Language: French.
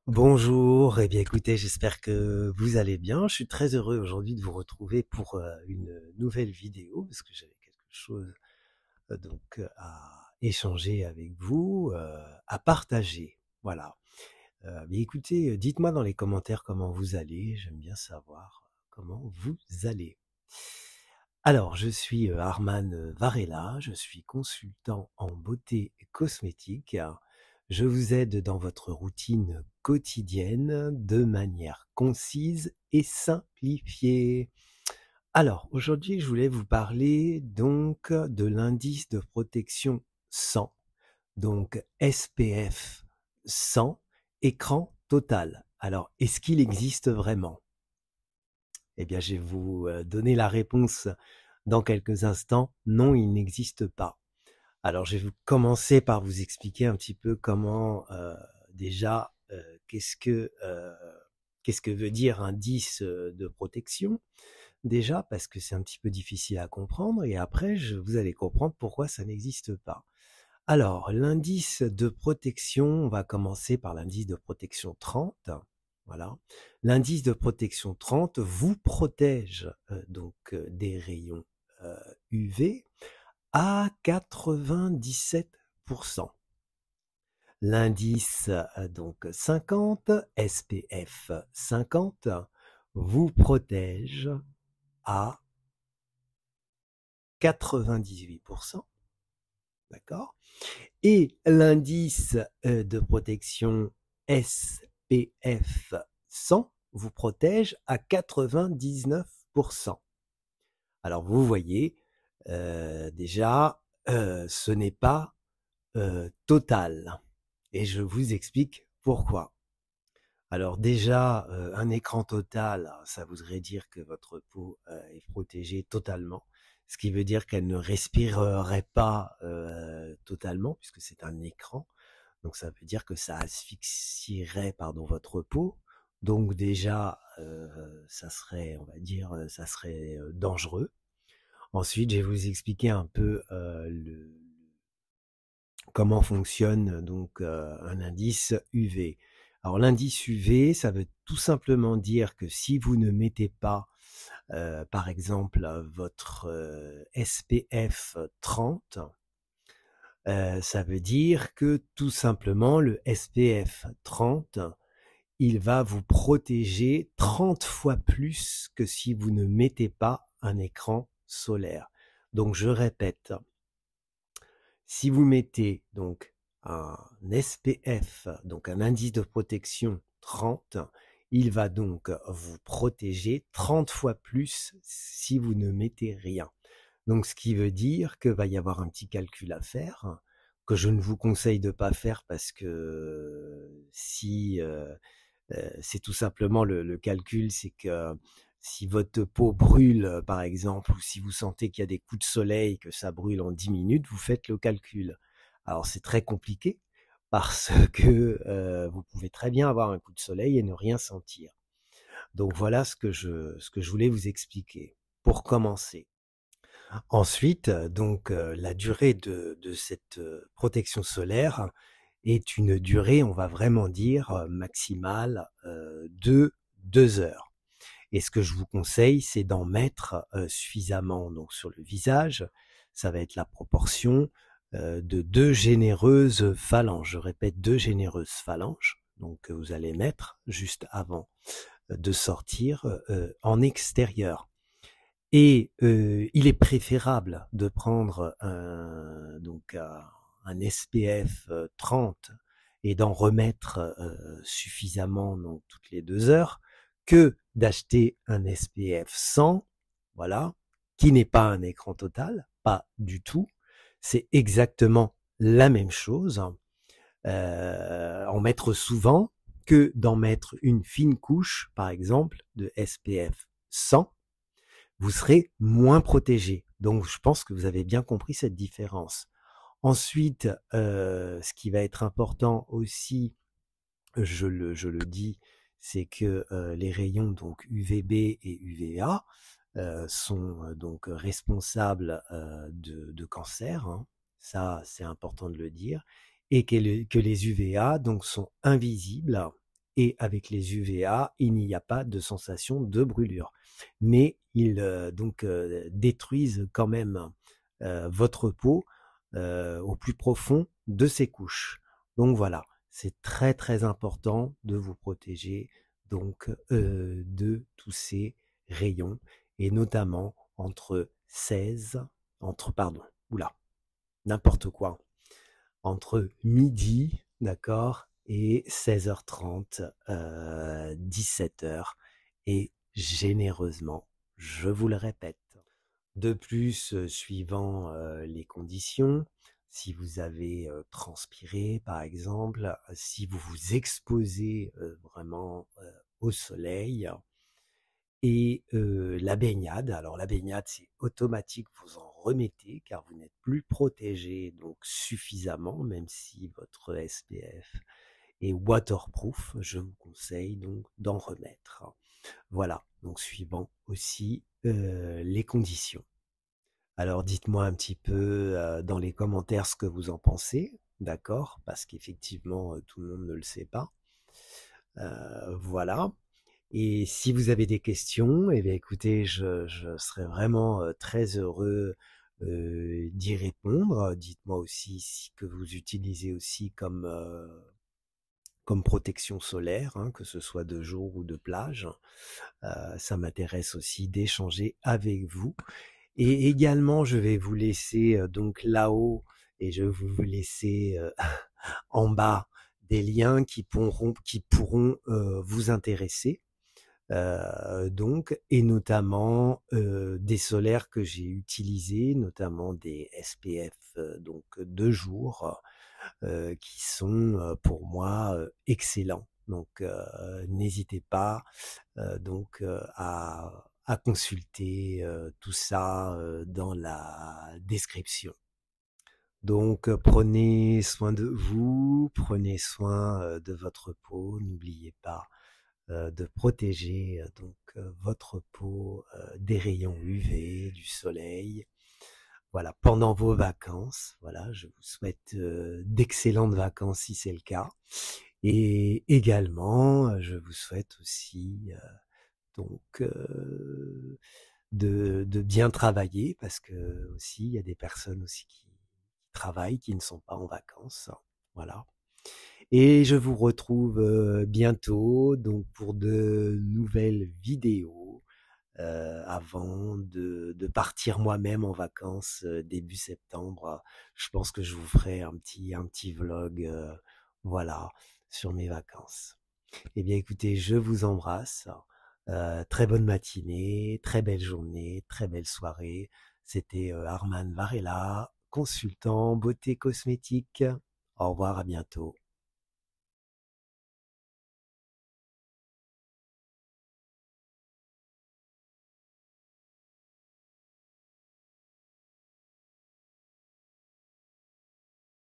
Bonjour, eh bien écoutez, j'espère que vous allez bien. Je suis très heureux aujourd'hui de vous retrouver pour une nouvelle vidéo parce que j'avais quelque chose à échanger avec vous, à partager. Voilà. Mais écoutez, dites-moi dans les commentaires comment vous allez. J'aime bien savoir comment vous allez. Alors, je suis Arman Varela, je suis consultant en beauté cosmétique. Je vous aide dans votre routine quotidienne de manière concise et simplifiée. Alors, aujourd'hui, je voulais vous parler donc de l'indice de protection 100, donc SPF 100, écran total. Alors, est-ce qu'il existe vraiment? Eh bien, je vais vous donner la réponse dans quelques instants. Non, il n'existe pas. Alors, je vais commencer par vous expliquer un petit peu comment déjà qu'est-ce que veut dire indice de protection déjà parce que c'est un petit peu difficile à comprendre et après vous allez comprendre pourquoi ça n'existe pas. Alors, l'indice de protection, on va commencer par l'indice de protection 30. Voilà. L'indice de protection 30 vous protège des rayons UV à 97%. L'indice donc 50, SPF 50, vous protège à 98%. D'accord? Et l'indice de protection SPF 100 vous protège à 99%. Alors vous voyez, déjà, ce n'est pas total. Et je vous explique pourquoi. Alors déjà, un écran total, ça voudrait dire que votre peau est protégée totalement, ce qui veut dire qu'elle ne respirerait pas totalement, puisque c'est un écran. Donc ça veut dire que ça asphyxierait votre peau. Donc déjà, ça serait, on va dire, ça serait dangereux. Ensuite, je vais vous expliquer un peu comment fonctionne donc un indice UV. Alors l'indice UV, ça veut tout simplement dire que si vous ne mettez pas, par exemple, votre SPF 30, ça veut dire que tout simplement le SPF 30, il va vous protéger 30 fois plus que si vous ne mettez pas un écran solaire. Donc je répète, si vous mettez donc un SPF, donc un indice de protection 30, il va donc vous protéger 30 fois plus si vous ne mettez rien. Donc ce qui veut dire que va y avoir un petit calcul à faire, que je ne vous conseille de pas faire parce que si c'est tout simplement le calcul, c'est que si votre peau brûle, par exemple, ou si vous sentez qu'il y a des coups de soleil, que ça brûle en 10 minutes, vous faites le calcul. Alors c'est très compliqué parce que vous pouvez très bien avoir un coup de soleil et ne rien sentir. Donc voilà ce que je voulais vous expliquer pour commencer. Ensuite, la durée de cette protection solaire est une durée, on va vraiment dire, maximale de 2 heures. Et ce que je vous conseille, c'est d'en mettre suffisamment donc sur le visage. Ça va être la proportion de 2 généreuses phalanges. Je répète, 2 généreuses phalanges. Donc que vous allez mettre juste avant de sortir en extérieur. Et il est préférable de prendre un SPF 30 et d'en remettre suffisamment donc toutes les 2 heures que d'acheter un SPF 100, voilà, qui n'est pas un écran total, pas du tout. C'est exactement la même chose. En mettre souvent que d'en mettre une fine couche, par exemple, de SPF 100, vous serez moins protégé. Donc, je pense que vous avez bien compris cette différence. Ensuite, ce qui va être important aussi, je le dis, c'est que les rayons donc UVB et UVA sont donc responsables de cancer. Hein. Ça, c'est important de le dire. Et que les UVA donc sont invisibles et avec les UVA, il n'y a pas de sensation de brûlure. Mais ils détruisent quand même votre peau au plus profond de ses couches. Donc voilà, c'est très très important de vous protéger donc de tous ces rayons et notamment entre 16, entre pardon, oula, n'importe quoi, entre midi, d'accord, et 16h30, 17h, et généreusement, je vous le répète. De plus, suivant les conditions, si vous avez transpiré par exemple, si vous vous exposez vraiment au soleil, et la baignade, alors la baignade c'est automatique, vous en remettez car vous n'êtes plus protégé donc suffisamment, même si votre SPF est waterproof, je vous conseille donc d'en remettre. Voilà, donc suivant aussi les conditions. Alors dites-moi un petit peu dans les commentaires ce que vous en pensez, d'accord? Parce qu'effectivement tout le monde ne le sait pas. Voilà. Et si vous avez des questions, eh bien écoutez, je serais vraiment très heureux d'y répondre. Dites-moi aussi ce que vous utilisez aussi comme protection solaire, hein, que ce soit de jour ou de plage. Ça m'intéresse aussi d'échanger avec vous. Et également, je vais vous laisser donc là-haut et je vais vous laisser en bas des liens qui pourront vous intéresser. Donc, et notamment des solaires que j'ai utilisés, notamment des SPF donc 2 jours, qui sont pour moi excellents. Donc, n'hésitez pas à consulter tout ça dans la description. Donc, prenez soin de vous, prenez soin de votre peau, n'oubliez pas de protéger votre peau des rayons UV, du soleil. Voilà, pendant vos vacances. Voilà, je vous souhaite d'excellentes vacances si c'est le cas. Et également, je vous souhaite aussi donc de bien travailler parce que aussi il y a des personnes aussi qui travaillent, qui ne sont pas en vacances. Voilà. Et je vous retrouve bientôt donc pour de nouvelles vidéos avant de partir moi-même en vacances début septembre. Je pense que je vous ferai un petit vlog voilà sur mes vacances. Eh bien écoutez, je vous embrasse. Très bonne matinée, très belle journée, très belle soirée. C'était Arman Varela, consultant beauté cosmétique. Au revoir, à bientôt.